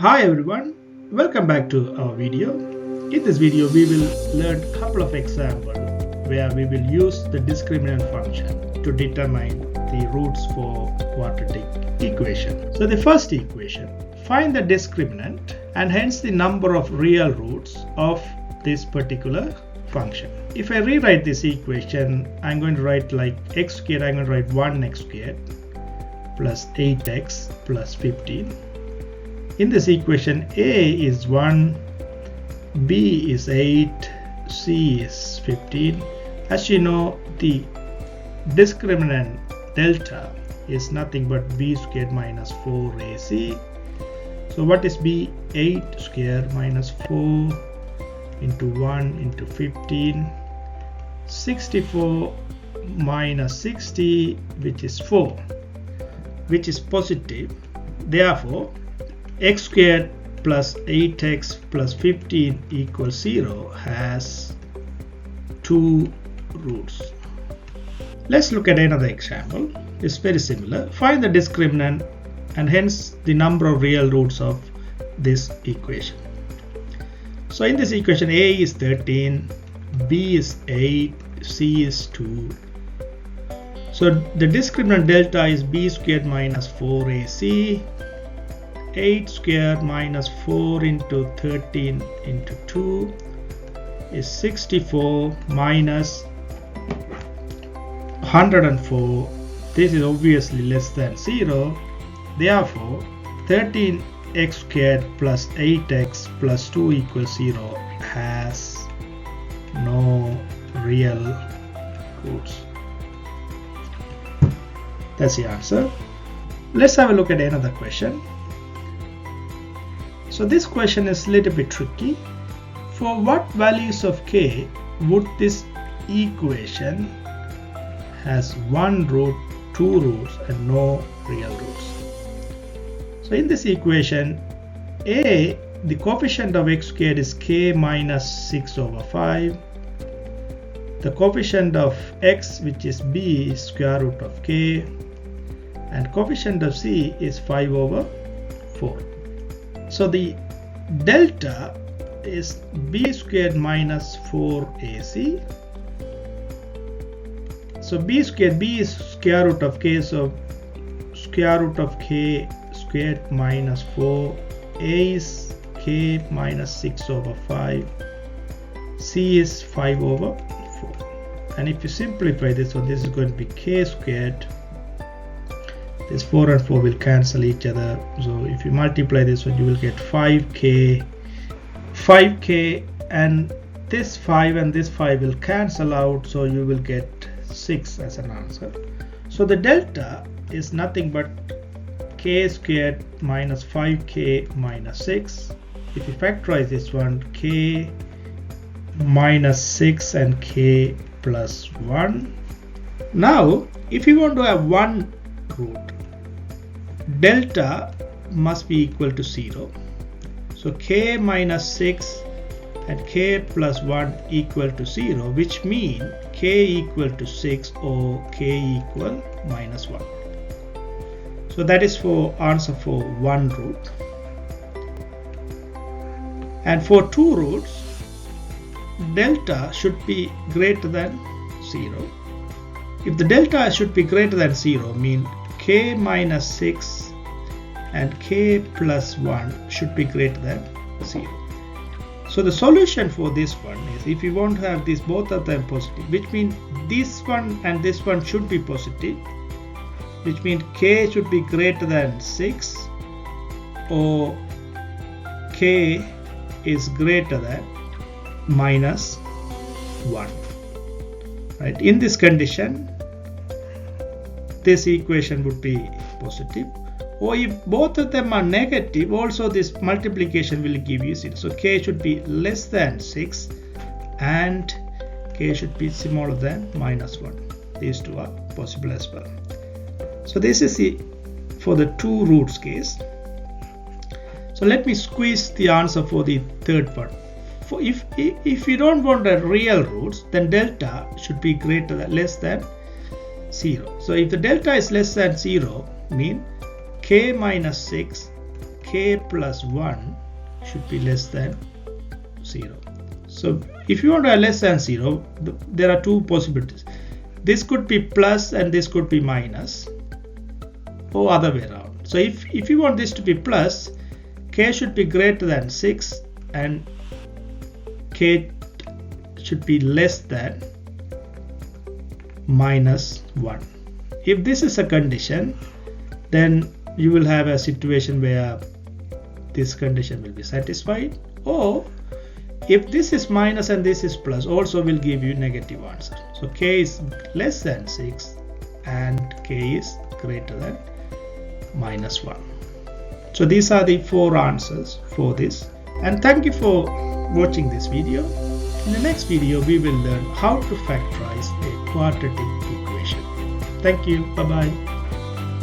Hi everyone, welcome back to our video. In this video we will learn a couple of examples where we will use the discriminant function to determine the roots for quadratic equation. So the first equation, find the discriminant and hence the number of real roots of this particular function. If I rewrite this equation, I'm going to write like x squared, I'm going to write 1x squared plus 8x plus 15. In this equation, a is 1, b is 8, c is 15. As you know, the discriminant delta is nothing but b squared minus 4ac. So what is b? 8 squared minus 4 into 1 into 15. 64 minus 60, which is 4, which is positive. Therefore, x squared plus 8x plus 15 equals 0 has 2 roots. Let's look at another example. It's very similar. Find the discriminant and hence the number of real roots of this equation. So in this equation, a is 13, b is 8, c is 2. So the discriminant delta is b squared minus 4ac. 8 squared minus 4 into 13 into 2 is 64 minus 104. This is obviously less than 0. Therefore, 13x squared plus 8x plus 2 equals 0 has no real roots. That's the answer. Let's have a look at another question. So this question is a little bit tricky. For what values of k would this equation has 1 root, 2 roots and no real roots? So in this equation, a, the coefficient of x squared is k minus 6 over 5. The coefficient of x, which is b, is square root of k. And coefficient of c is 5 over 4. So the delta is b squared minus 4ac. So b squared, b is square root of k, so square root of k squared minus 4. A is k minus 6 over 5. C is 5 over 4. And if you simplify this one, this is going to be k squared. This 4 and 4 will cancel each other. So if you multiply this one, you will get 5k, and this 5 and this 5 will cancel out. So you will get 6 as an answer. So the delta is nothing but k squared minus 5k minus 6. If you factorize this one, k minus 6 and k plus 1. Now, if you want to have one root, delta must be equal to 0. So k minus 6 and k plus 1 equal to 0, which means k equal to 6 or k equal minus 1. So that is for answer for one root. And for two roots, delta should be greater than 0. If the delta should be greater than 0, mean k minus 6 and k plus 1 should be greater than 0. So the solution for this one is, if you want to have this both of them positive, which means this one and this one should be positive, which means k should be greater than 6 or k is greater than minus 1. Right? In this condition, this equation would be positive. Or if both of them are negative, also this multiplication will give you 0. So k should be less than 6 and k should be smaller than minus 1. These two are possible as well. So this is for the two roots case. So let me squeeze the answer for the third one. For if you don't want the real roots, then delta should be less than 0. So if the delta is less than 0, mean k minus 6, k k plus 1 should be less than 0. So if you want to less than 0, there are two possibilities. This could be plus and this could be minus, or other way around. So if you want this to be plus, k should be greater than 6 and k should be less than minus 1. If this is a condition, then you will have a situation where this condition will be satisfied, or if this is minus and this is plus, also will give you negative answer. So k is less than 6 and k is greater than minus 1. So these are the 4 answers for this, and thank you for watching this video. In the next video we will learn how to factorize a quadratic equation. Thank you. Bye bye.